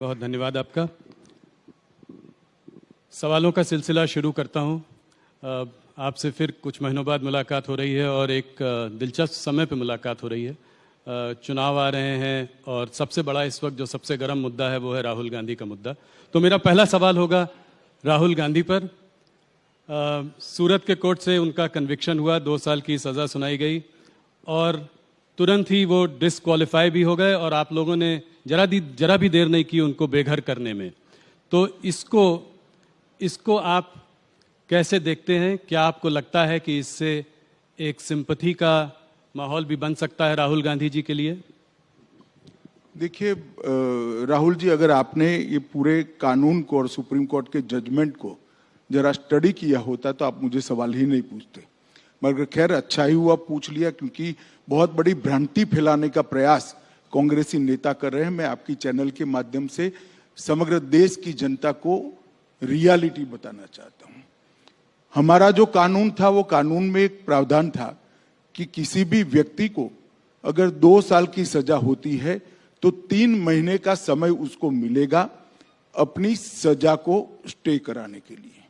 बहुत धन्यवाद आपका। सवालों का सिलसिला शुरू करता हूं। आपसे फिर कुछ महीनों बाद मुलाकात हो रही है और एक दिलचस्प समय पे मुलाकात हो रही है। चुनाव आ रहे हैं और सबसे बड़ा इस वक्त जो सबसे गर्म मुद्दा है वो है राहुल गांधी का मुद्दा। तो मेरा पहला सवाल होगा राहुल गांधी पर। सूरत के कोर्ट से उनका कन्विक्शन हुआ, 2 साल की सज़ा सुनाई गई और तुरंत ही वो डिसक्वालीफाई भी हो गए और आप लोगों ने जरा भी देर नहीं की उनको बेघर करने में। तो इसको आप कैसे देखते हैं? क्या आपको लगता है कि इससे एक सिंपैथी का माहौल भी बन सकता है राहुल गांधी जी के लिए? देखिए राहुल जी, अगर आपने ये पूरे कानून को और सुप्रीम कोर्ट के जजमेंट को जरा स्टडी किया होता तो आप मुझे सवाल ही नहीं पूछते। मगर खैर अच्छा ही हुआ पूछ लिया, क्योंकि बहुत बड़ी भ्रांति फैलाने का प्रयास कांग्रेसी नेता कर रहे हैं। मैं आपकी चैनल के माध्यम से समग्र देश की जनता को रियलिटी बताना चाहता हूं। हमारा जो कानून था वो कानून में एक प्रावधान था कि किसी भी व्यक्ति को अगर 2 साल की सजा होती है तो 3 महीने का समय उसको मिलेगा अपनी सजा को स्टे कराने के लिए।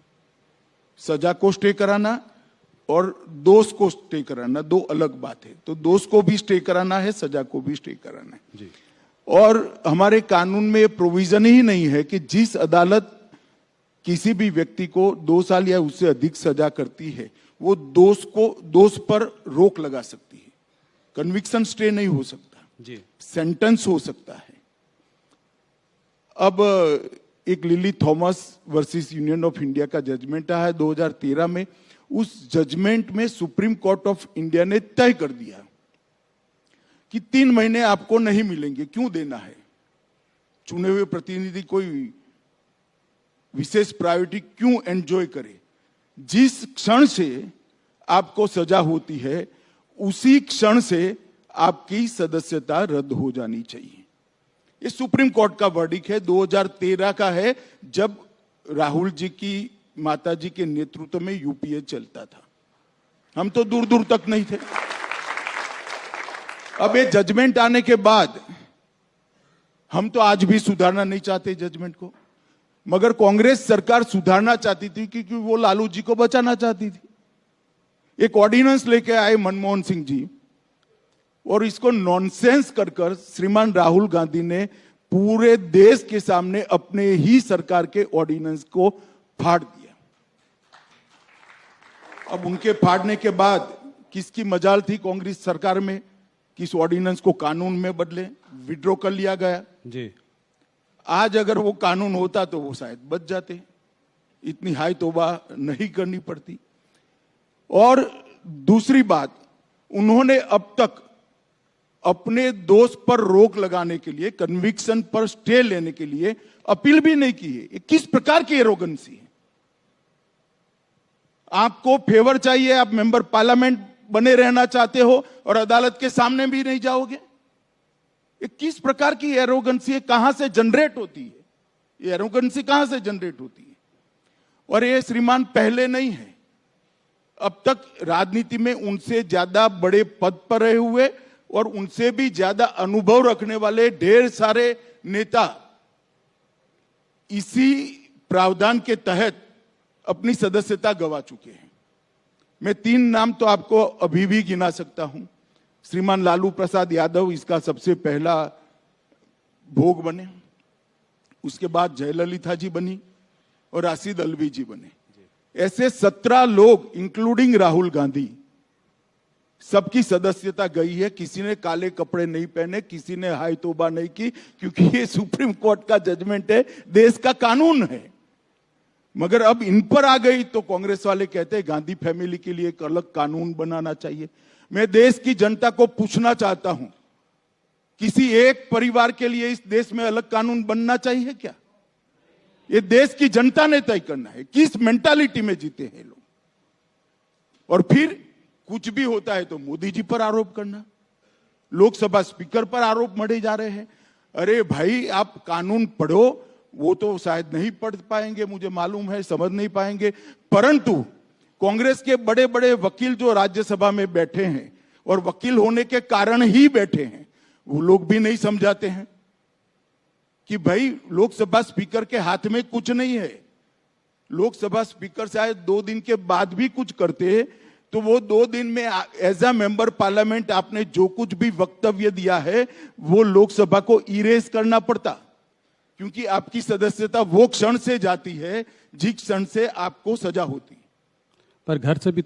सजा को स्टे कराना और दोष को स्टे कराना 2 अलग बात है। तो दोष को भी स्टे कराना है, सजा को भी स्टे कराना है जी। और हमारे कानून में प्रोविजन ही नहीं है कि जिस अदालत किसी भी व्यक्ति को 2 साल या उससे अधिक सजा करती है वो दोष पर रोक लगा सकती है। कन्विक्शन स्टे नहीं हो सकता जी, सेंटेंस हो सकता है। अब एक lily Thomas versus union of India का जजमेंट आया है 2013 में। उस जजमेंट में सुप्रीम कोर्ट ऑफ इंडिया ने तय कर दिया कि 3 महीने आपको नहीं मिलेंगे। क्यों देना है? चुने हुए प्रतिनिधि कोई विशेष प्रायोरिटी क्यों एंजॉय करे? जिस क्षण से आपको सजा होती है उसी क्षण से आपकी सदस्यता रद्द हो जानी चाहिए। ये सुप्रीम कोर्ट का वर्डिक्ट है, 2013 का है, जब राहुल जी की माता जी के नेतृत्व में यूपीए चलता था। हम तो दूर दूर तक नहीं थे। अब ये जजमेंट आने के बाद हम तो आज भी सुधारना नहीं चाहते जजमेंट को, मगर कांग्रेस सरकार सुधारना चाहती थी क्योंकि वो लालू जी को बचाना चाहती थी। एक ऑर्डिनेंस लेके आए मनमोहन सिंह जी और इसको नॉनसेंस कर श्रीमान राहुल गांधी ने पूरे देश के सामने अपने ही सरकार के ऑर्डिनेंस को फाड़ दिया। अब उनके फाड़ने के बाद किसकी मजाल थी कांग्रेस सरकार में कि इस ऑर्डिनेंस को कानून में बदले, विड्रॉ कर लिया गया जी। आज अगर वो कानून होता तो वो शायद बच जाते, इतनी हाई तौबा नहीं करनी पड़ती। और दूसरी बात, उन्होंने अब तक अपने दोष पर रोक लगाने के लिए, कन्विक्शन पर स्टे लेने के लिए अपील भी नहीं की है। ये किस प्रकार की एरोगेंसी है? आपको फेवर चाहिए, आप मेंबर पार्लियामेंट बने रहना चाहते हो और अदालत के सामने भी नहीं जाओगे? ये किस प्रकार की एरोगेंसी है? कहां से जनरेट होती है ये एरोगेंसी? कहां से जनरेट होती है? और ये श्रीमान पहले नहीं है, अब तक राजनीति में उनसे ज्यादा बड़े पद पर रहे हुए और उनसे भी ज्यादा अनुभव रखने वाले ढेर सारे नेता इसी प्रावधान के तहत अपनी सदस्यता गंवा चुके हैं। मैं 3 नाम तो आपको अभी भी गिना सकता हूं। श्रीमान लालू प्रसाद यादव इसका सबसे पहला भोग बने, उसके बाद जयललिता जी बनी और राशिद अलवी जी बने। ऐसे 17 लोग इंक्लूडिंग राहुल गांधी, सबकी सदस्यता गई है। किसी ने काले कपड़े नहीं पहने, किसी ने हाय तौबा नहीं की, क्योंकि ये सुप्रीम कोर्ट का जजमेंट है, देश का कानून है। मगर अब इन पर आ गई तो कांग्रेस वाले कहते हैं गांधी फैमिली के लिए एक अलग कानून बनाना चाहिए। मैं देश की जनता को पूछना चाहता हूं, किसी एक परिवार के लिए इस देश में अलग कानून बनना चाहिए क्या? ये देश की जनता ने तय करना है। किस मेंटालिटी में जीते हैं लोग? और फिर कुछ भी होता है तो मोदी जी पर आरोप करना, लोकसभा स्पीकर पर आरोप मढ़े जा रहे हैं। अरे भाई, आप कानून पढ़ो। वो तो शायद नहीं पढ़ पाएंगे, मुझे मालूम है, समझ नहीं पाएंगे, परंतु कांग्रेस के बड़े बड़े वकील जो राज्यसभा में बैठे हैं और वकील होने के कारण ही बैठे हैं, वो लोग भी नहीं समझाते हैं कि भाई लोकसभा स्पीकर के हाथ में कुछ नहीं है। लोकसभा स्पीकर शायद 2 दिन के बाद भी कुछ करते तो वो 2 दिन में एज अ मेंबर पार्लियामेंट आपने जो कुछ भी वक्तव्य दिया है वो लोकसभा को इरेज करना पड़ता, क्योंकि आपकी सदस्यता वो क्षण से जाती है जिस क्षण से आपको सजा होती। पर घर से भी